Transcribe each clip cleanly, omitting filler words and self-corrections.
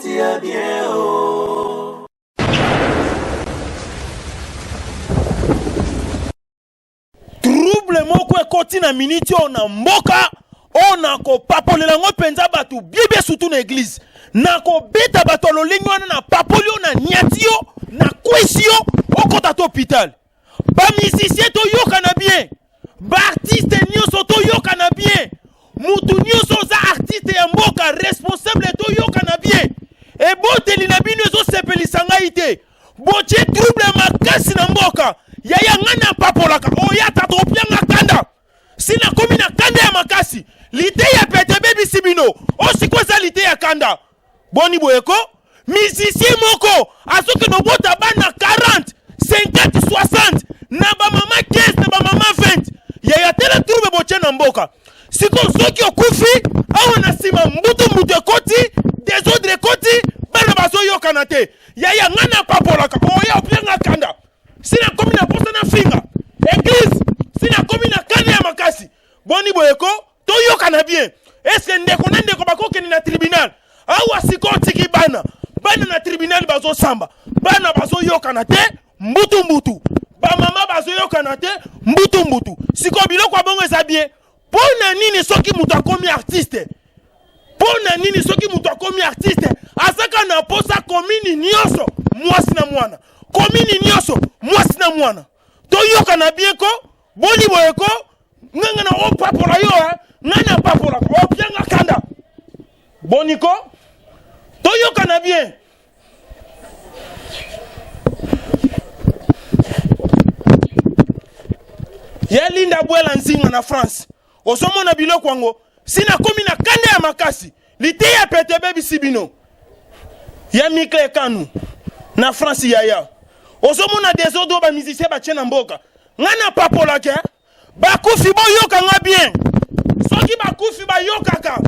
tia bien oh. Trouble moko ekoti na miniti on na mboka on a ko papolela ngo penza batu biebe surtout na église na ko beta bato lolingi wana na papolio na niatio na kwesio okota to hôpital ba musicien to yoka na bien ba artiste nyoso to yoka na bien mutu nyoso za artiste ya mboka responsable to yoka na bien e boteli na bino zo sepelisanga ite boche trouble makasi na mboka yaya ngana papolaka oya tato pianga kanda sina komi na kanda ya makasi lite ya pete baby sibino osikwesa lite ya kanda boni boyeko musicien moko asoki no bota bana 40 50 60 na ba mama 15 na ba mama 20 yaya tele trouble boche na mboka siko soki okufi awa na sima mbutu ekoti desordre ekoti bana bazo yokana te yaya ngana papolaka oya opianga kanda sina komi na posa na finga église sina komi na kanda ya makasi boni boyeko to yokana bien est-ce ndeko na ndeko bakokeni na tribunal awa siko tiki bana na tribunal bazo samba bana bazo yokana te mbutu ba mama bazo yokana te mbutu siko biloko abongo eza bien pona nini soki mutu akomi artiste pona nini soki mutu akomi artiste asaka na posa komini nyoso mwasi na mwana komini nyoso mwasi na mwana to yoka na bien ko boni boyeko nganga na opapola yo ngana papola o pianga kanda boniko to yoka na bien ya linda bwela nzinga na France osomo na biloko wango sina komi na kanda ya makasi lite ya pete baby sibino ya Mikle Kanu na France yaya osomo na desordre ba musicien ba tchena mboka ngana papola ke bakufi bo yoka nga bien soki bakufi ba yokaka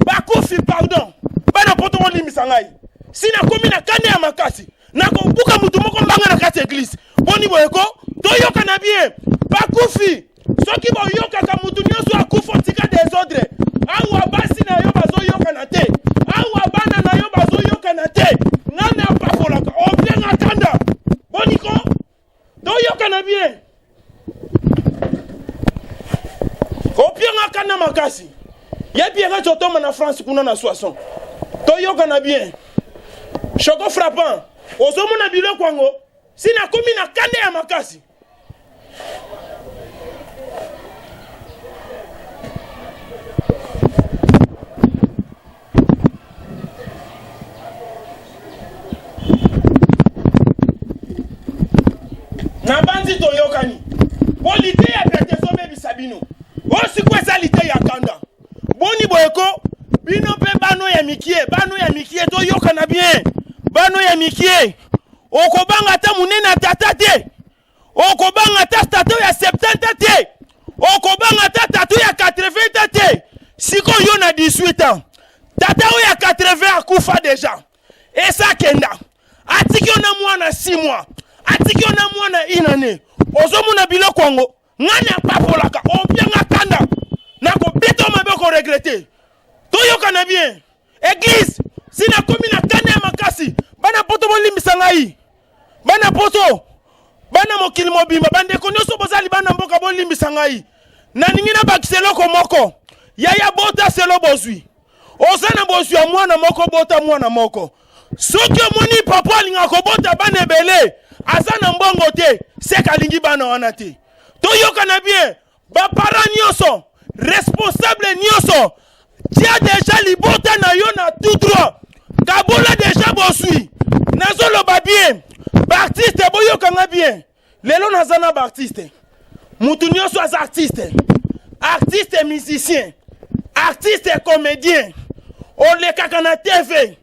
bakufi pardon bana poto mo limisa ngai sina komi na kanda ya makasi na ko buka mutu moko mbanga na kati église boni boyeko to yoka na bien bakufi soki bo yokaka mutu nyoso akufa tika desordre awa basi na yo bazo yoka na te awa bana na yo bazo yoka na te ngana papola ka o bien akanda boniko to yoka na bien o bien akanda makasi ya bien ka chotoma na France kuna na 60 to yoka na bien choco frappant ozomo na biloko wango sina komi na kanda ya makasi na banzi to yokani polite ya pete so bebi sabino osi kwesa lite ya kanda boni boyeko bino pe bano ya mikie to yokana bien bano ya mikie okobanga ta munena tata te okobanga ta tata ya 70 te okobanga ta tata ya 80 te siko yo na 18 ans tata ya 80 akufa déjà esa kenda atiki ona mwana 6 mois atiki ona mwana inane ozomu na biloko wango ngana papolaka opianga kanda nako beto mabeko regretter to yoka na bien église sina komi na kanda ya makasi bana poto bolimbisa ngai bana poto bana mokili mobimba bandeko nyonso bozali bana mboka bolimbisa ngai na ningina bakiseloko moko yaya bota selo bozwi ozana bozwi ya mwana moko bota mwana moko soki omoni papa alinga kobota bana ebele aza na mbongo te seka alingi bana wana te toyoka na bien baparent nyonso responsable nyonso tia deja libota na yo na tout droit kabola deja boswi nazoloba bien baartiste boyoka nga bien lelo naza na baartiste mutu nyonso aza artiste musicien artiste comédien olekaka na TV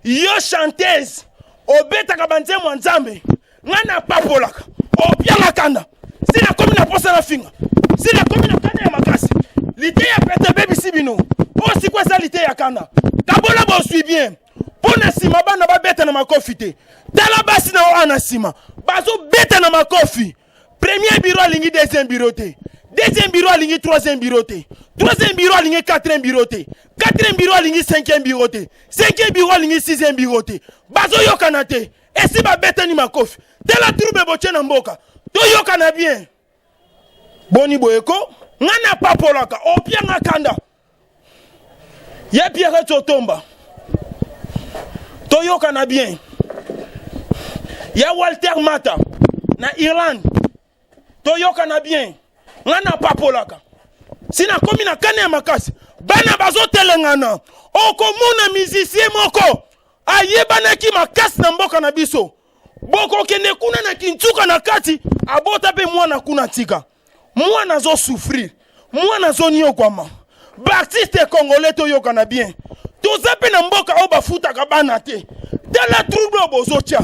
yo chanteuse obetaka banzembo nzambe ngana papolaka opianga kanda sina komi na posa na finga sina komi na kanda ya makasi lite ya pete baby sibino osi kwesa lite ya kanda kabola boswi bien pona sima bana babeta na makofi te tala basi na wana sima bazo beta na makofi premier bureau alingi deuxième bureau te Deuxième bureau aligné troisième bureau te. Troisième bureau aligné quatrième bureau te. Quatrième bureau aligné cinquième bureau te. Cinquième bureau aligné sixième bureau te. Bazo yokana te. Et si ba betani makofi. De la troupe boche na mboka. To yokana bien. Boni boyeko. Ngana papolaka. Opia ngakanda. Ya Pierre Totomba. To yokana bien. Ya Walter Mata. Na Irlande. To yokana bien. Ngana papolaka. Sina komi na kane ya makasi. Bana bazo telengana. Oko muna musicien moko. Ayebana ki makasi na mboka na biso. Boko kende kuna na kintuka na kati. Abota pe mwana kuna tika. Mwana zo souffrir. Mwana zo nyokwama. Baptiste congolais to yokana bien. Toza pe na mboka oba futa kabana te. Tala trouble bozo tia.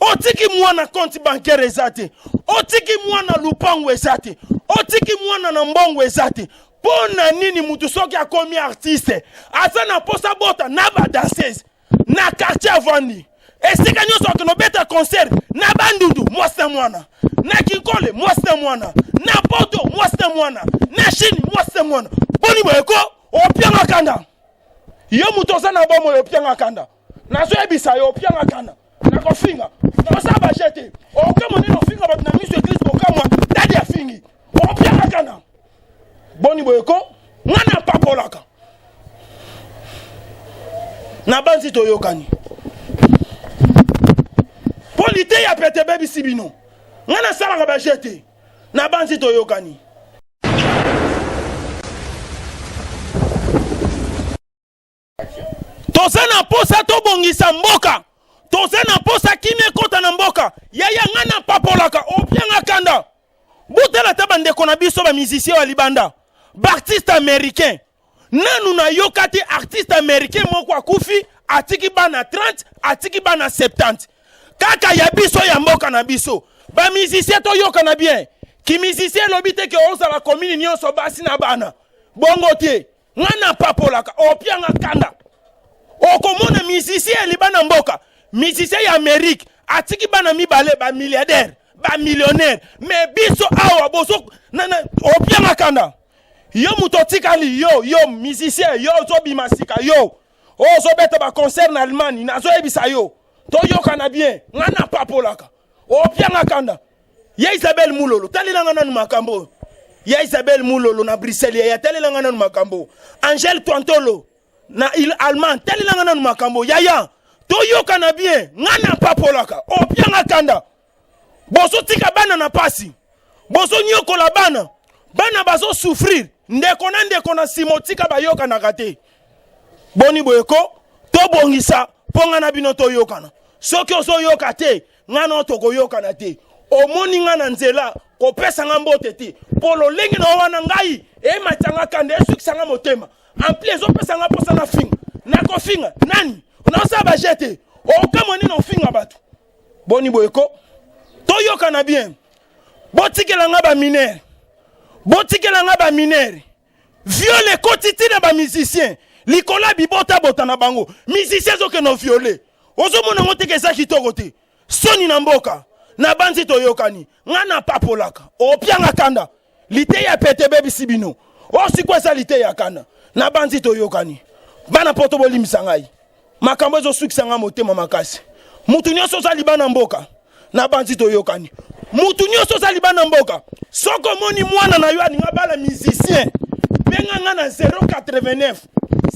Otiki mwana konti bancaire ezate. Otiki mwana lupango ezate. Otiki mwana na mbongo ezate. Pona nini mutu soki akomi artiste. Asa na posa bota na ba danseuse. Na quartier avandi. Esika nyoso akono beta concert. Na bandundu mwasta mwana. Na Kinkole mwasta mwana. Na Poto mwasta mwana. Na Chine mwasta mwana. Boni boyeko opianga kanda. Yo mutu osa na bomo opianga kanda. Na so ebisa yo opianga kanda. Na kofinga. Na sa ba jete. Okamo ni no finga bat na miso église bokamwa dadi afingi. Opianga kanda. Boni boyeko ngana papolaka. Na banzi to yokani. Polite ya pete baby sibino. Ngana sala ba jete. Na banzi to yokani. Tozana posa to bongisa mboka. Tozana posa kimie kota na mboka. Yaya ngana papolaka. Opianga kanda. Butela tabande kona biso ba musicien wa libanda. Artiste américain. Nanu na yokati artiste américain moko akufi atiki bana 30 atiki bana 70. Kaka ya biso ya mboka na biso. Ba musicien to yokana bien. Ki musicien lobite ke oza la commune nyonso basi na bana. Bongo tie. Ngana papolaka. Opianga kanda. Okomona musicien libana mboka. Musicien ya Amérique atiki bana mibale ba milliardaire, ba millionnaire. Mais biso awa boso nana opianga kanda. Yo mutotikali yo musicien yo zo bimasika yo. O zo beta ba concert na Allemagne na zo ebisa yo. To yokana bien. Ngana papolaka. Opianga kanda. Ya Isabelle Mulolo talilanga nanu makambo. Ya Isabelle Mulolo na Bruxelles ya talilanga nanu makambo. Angèle Twantolo na Allemagne talilanga nanu makambo. Ya to yokana bien. Ngana papolaka. Opianga kanda. Boso tika bana na pasi. Boso nyokola bana. Bana bazo souffrir. Ndeko na simotika bayoka na kate. Boni boyeko to bongisa ponga na bino to yokana. Soki oso yoka te ngana to ko yokana te. Omoni ngana nzela ko pesa ngambote te. Polo lengi na wana ngai e matanga kande esukisanga motema. Ampli ezo pesa nga posa na finga. Na ko finga nani? Unaosa ba jete. O kama ni no finga batu. Boni boyeko to yokana bien. Botikela nga ba minere. Botikela nga ba minere. Viole kotiti na ba musicien. Likola bibota bota na bango. Musicien zo ke no viole. Ozo mona ngote ke za kitoko te. Soni na mboka. Na banzi to yokani. Ngana papolaka. Opianga kanda. Lite ya pete baby sibino. Osi kwa sa lite ya kanda. Na banzi to yokani. Bana poto bolimisa ngai. Makambo ezo sukisa nga motema makasi. Mutu nyonso za libana mboka. Na banzi to yokani. Mutu nyonso za libana mboka. Soko moni mwana na yo aninga bala musicien. Benga nga na 089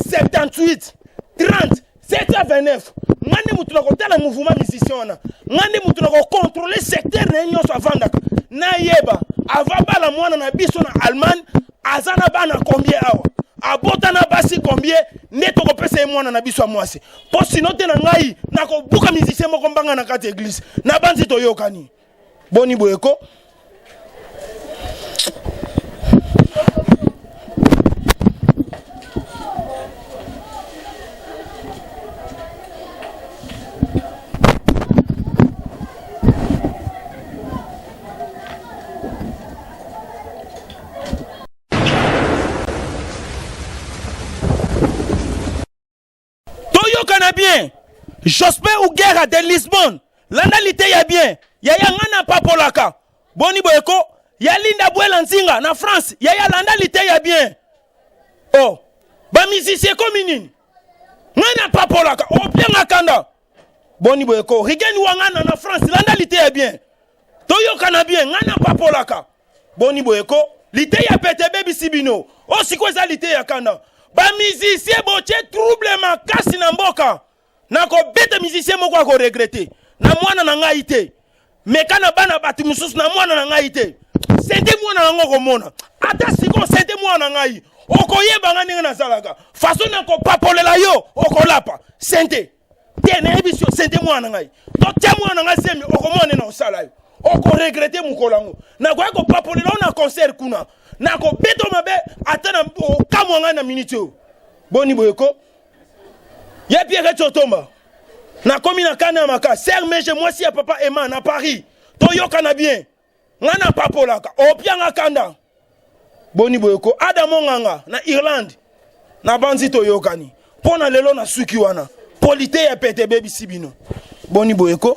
78 30 729. Ngande mutu na kotala mouvement musicien wana. Ngande mutu na ko contrôler secteur na nyonso avandaka. Na yeba ava bala mwana na biso na Allemagne azana bana combien awa. Abota na basi combien neto ko pesa mwana na biso mwasi. Po sinote na ngai na ko buka musicien moko mbanga na kati église. Na banzi to yokani. Boni boyeko. Toyokana bien. Jospin Ougera de Lisbonne. L'analité ya bien. Yaya ngana papolaka. Boni boyeko. ya Linda Bwela Nzinga na France ya landa lite ya bien. Oh, ba musicien comme nini ngana papolaka opianga kanda boni boyeko rigeni wangana na France landa lite ya bien toyoka na bien ngana papolaka boni boyeko lite ya pete baby sibino o sikweza lite ya kanda ba musicien boche trouble makasi na mboka nako bete musicien moko ako regretter na mwana na ngai te mekana bana batu mususu na mwana na ngai te sente mwana ngo komona ata siko sente mwana ngai okoyeba ngani na zalaka façon na ko papolela yo okolapa sente tena ebisio sente mwana ngai to tia mwana ngai semi okomone na osala yo oko regretter mukolango na ko papolela na concert kuna na ko beto mabe ata na kamwa ngai na minute boni boyeko ya Pierre Chotomba na komi na kana maka ser meje mwasi ya papa Emma na Paris to yoka na bien ngana papolaka opianga kanda boni boyeko Adamo Nganga na Irlande na banzi to yokani pona lelo na suki wana polite ya pete baby sibino boni boyeko